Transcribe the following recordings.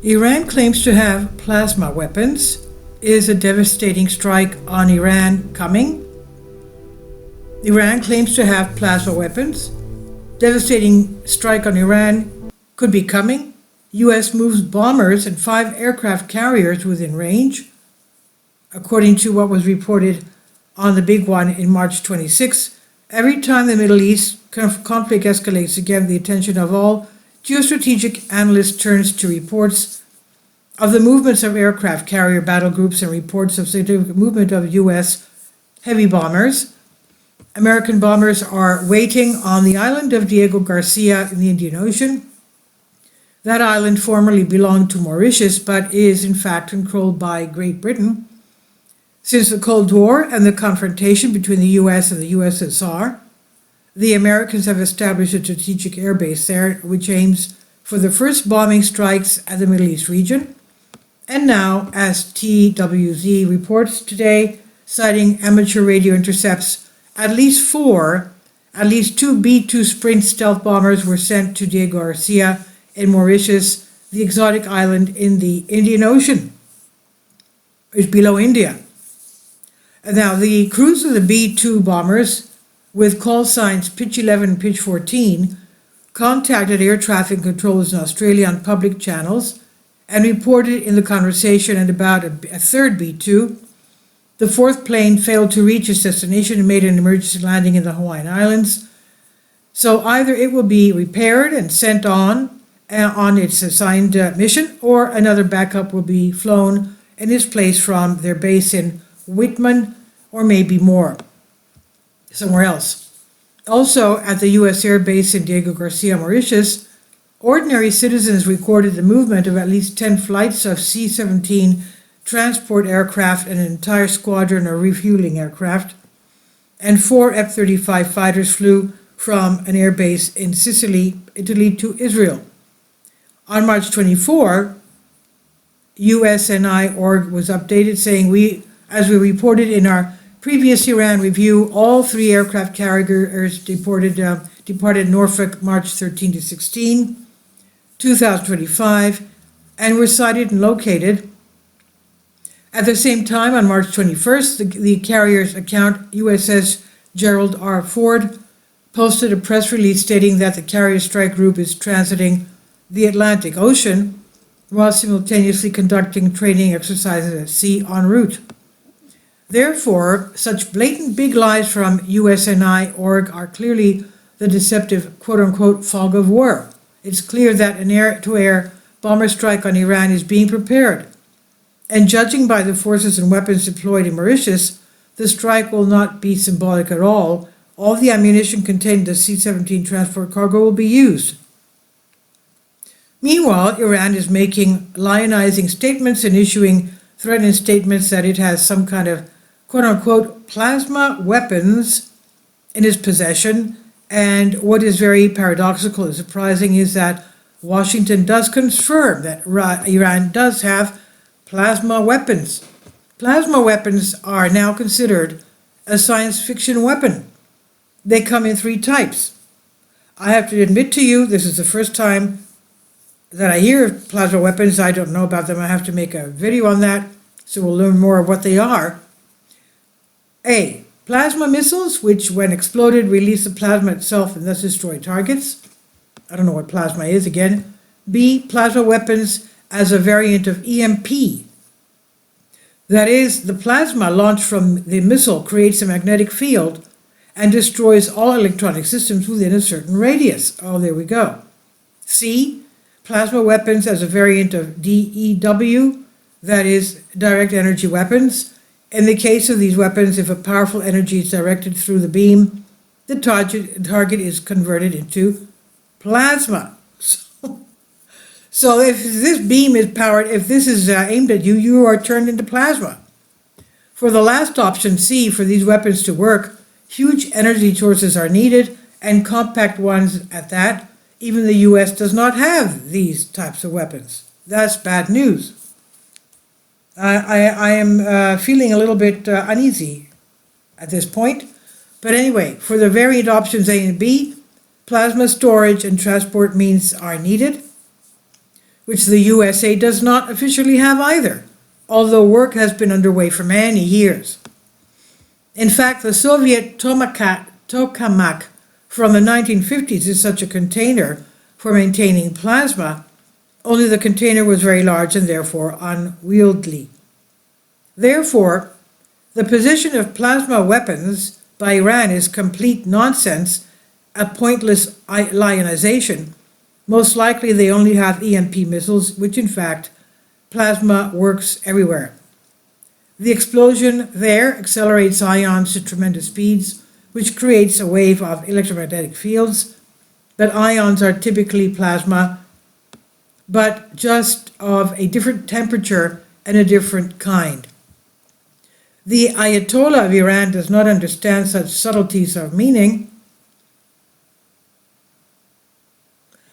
Iran claims to have plasma weapons. Is a devastating strike on Iran coming? Iran claims to have plasma weapons. Devastating strike on Iran could be coming. U.S. moves bombers and 5 aircraft carriers within range, according to what was reported on the big one in March 26. Every time the Middle East conflict escalates again, the attention of all geostrategic analysts turns to reports of the movements of aircraft carrier battle groups and reports of significant movement of U.S. heavy bombers. American bombers are waiting on the island of Diego Garcia in the Indian Ocean. That island formerly belonged to Mauritius, but is in fact controlled by Great Britain. Since the Cold War and the confrontation between the U.S. and the USSR, the Americans have established a strategic airbase there, which aims for the first bombing strikes at the Middle East region. And now, as TWZ reports today, citing amateur radio intercepts, at least 2 B-2 Sprint stealth bombers were sent to Diego Garcia in Mauritius, the exotic island in the Indian Ocean. It's below India. And now, the crews of the B-2 bombers, with call signs Pitch 11 and Pitch 14, contacted air traffic controllers in Australia on public channels and reported in the conversation at about a third B-2. The 4th plane failed to reach its destination and made an emergency landing in the Hawaiian Islands. So either it will be repaired and sent on its assigned mission, or another backup will be flown in its place from their base in Whitman, or maybe more, somewhere else. Also, at the U.S. Air Base in Diego Garcia, Mauritius, ordinary citizens recorded the movement of at least 10 flights of C-17 transport aircraft and an entire squadron of refueling aircraft, and 4 F-35 fighters flew from an air base in Sicily, Italy to Israel. On March 24, USNI.org was updated saying, as we reported in our previous Iran review, all 3 aircraft carriers departed Norfolk March 13 to 16, 2025, and were sighted and located. At the same time, on March 21st, the carrier's account, USS Gerald R. Ford, posted a press release stating that the carrier strike group is transiting the Atlantic Ocean while simultaneously conducting training exercises at sea en route. Therefore, such blatant big lies from USNI.org are clearly the deceptive quote-unquote fog of war. It's clear that an air-to-air bomber strike on Iran is being prepared. And judging by the forces and weapons deployed in Mauritius, the strike will not be symbolic at all. All the ammunition contained in the C-17 transport cargo will be used. Meanwhile, Iran is making lionizing statements and issuing threatening statements that it has some kind of quote-unquote plasma weapons in its possession. And what is very paradoxical and surprising is that Washington does confirm that Iran does have plasma weapons. Plasma weapons are now considered a science fiction weapon. They come in 3 types. I have to admit to you, this is the first time that I hear of plasma weapons. I don't know about them. I have to make a video on that, so we'll learn more of what they are. A. Plasma missiles, which when exploded release the plasma itself and thus destroy targets. I don't know what plasma is again. B. Plasma weapons as a variant of EMP. That is, the plasma launched from the missile creates a magnetic field and destroys all electronic systems within a certain radius. Oh, there we go. C. Plasma weapons as a variant of DEW, that is, direct energy weapons. In the case of these weapons, if a powerful energy is directed through the beam, the target is converted into plasma. So if this beam is powered, if this is aimed at you, you are turned into plasma. For the last option, C, for these weapons to work, huge energy sources are needed, and compact ones at that. Even the U.S. does not have these types of weapons. That's bad news. I am feeling a little bit uneasy at this point. But anyway, for the variant options A and B, plasma storage and transport means are needed. which the USA does not officially have either, although work has been underway for many years. In fact, the Soviet tokamak from the 1950s is such a container for maintaining plasma, only the container was very large and therefore unwieldy. Therefore, the position of plasma weapons by Iran is complete nonsense, a pointless lionization. Most likely they only have EMP missiles, which in fact, plasma works everywhere. The explosion there accelerates ions to tremendous speeds, which creates a wave of electromagnetic fields, but ions are typically plasma, but just of a different temperature and a different kind. The Ayatollah of Iran does not understand such subtleties of meaning.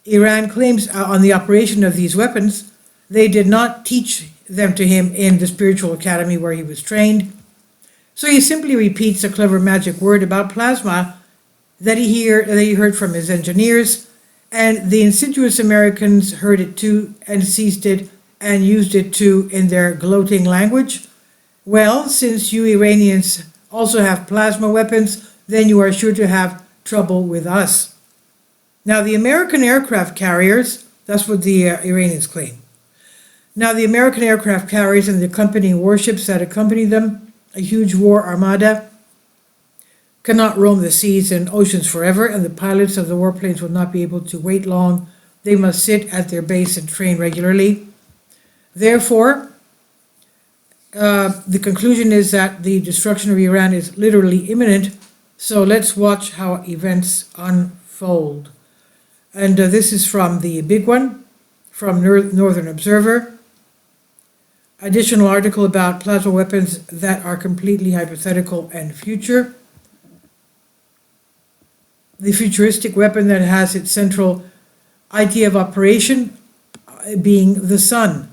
Iran claims on the operation of these weapons. They did not teach them to him in the spiritual academy where he was trained. So he simply repeats a clever magic word about plasma that he heard from his engineers, and the insidious Americans heard it too and seized it and used it too in their gloating language. Well, since you Iranians also have plasma weapons, then you are sure to have trouble with us. Now, the American aircraft carriers, that's what the Iranians claim. Now, the American aircraft carriers and the accompanying warships that accompany them, a huge war armada, cannot roam the seas and oceans forever, and the pilots of the warplanes will not be able to wait long. They must sit at their base and train regularly. Therefore, the conclusion is that the destruction of Iran is literally imminent, so let's watch how events unfold. And this is from the big one, from Northern Observer. Additional article about plasma weapons that are completely hypothetical and future. The futuristic weapon that has its central idea of operation being the sun.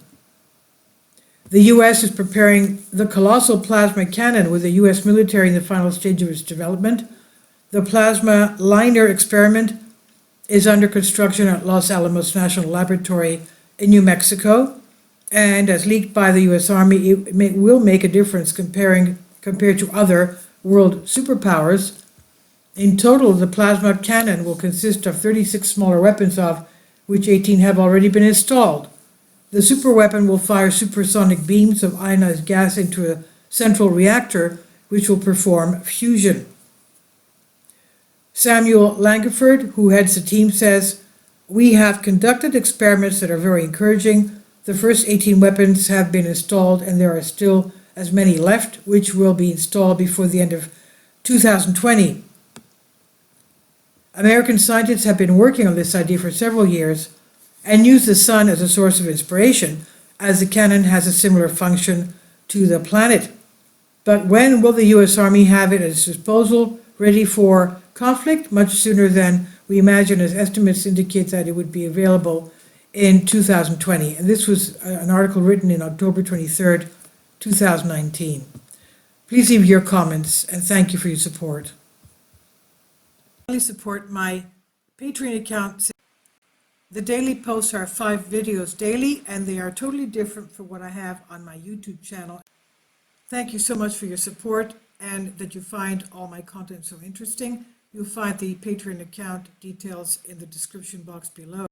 The U.S. is preparing the colossal plasma cannon with the U.S. military in the final stage of its development. The plasma liner experiment is under construction at Los Alamos National Laboratory in New Mexico, and as leaked by the U.S. Army, it will make a difference compared to other world superpowers. In total, the plasma cannon will consist of 36 smaller weapons, of which 18 have already been installed. The superweapon will fire supersonic beams of ionized gas into a central reactor, which will perform fusion. Samuel Langford, who heads the team, says, "We have conducted experiments that are very encouraging. The first 18 weapons have been installed, and there are still as many left, which will be installed before the end of 2020. American scientists have been working on this idea for several years and use the sun as a source of inspiration, as the cannon has a similar function to the planet. But when will the U.S. Army have it at its disposal, ready for conflict? Much sooner than we imagine, as estimates indicate that it would be available in 2020. And this was an article written in October 23rd, 2019. Please leave your comments, and thank you for your support. Support my Patreon account. The daily posts are 5 videos daily, and they are totally different from what I have on my YouTube channel. Thank you so much for your support, and that you find all my content so interesting. You'll find the Patreon account details in the description box below.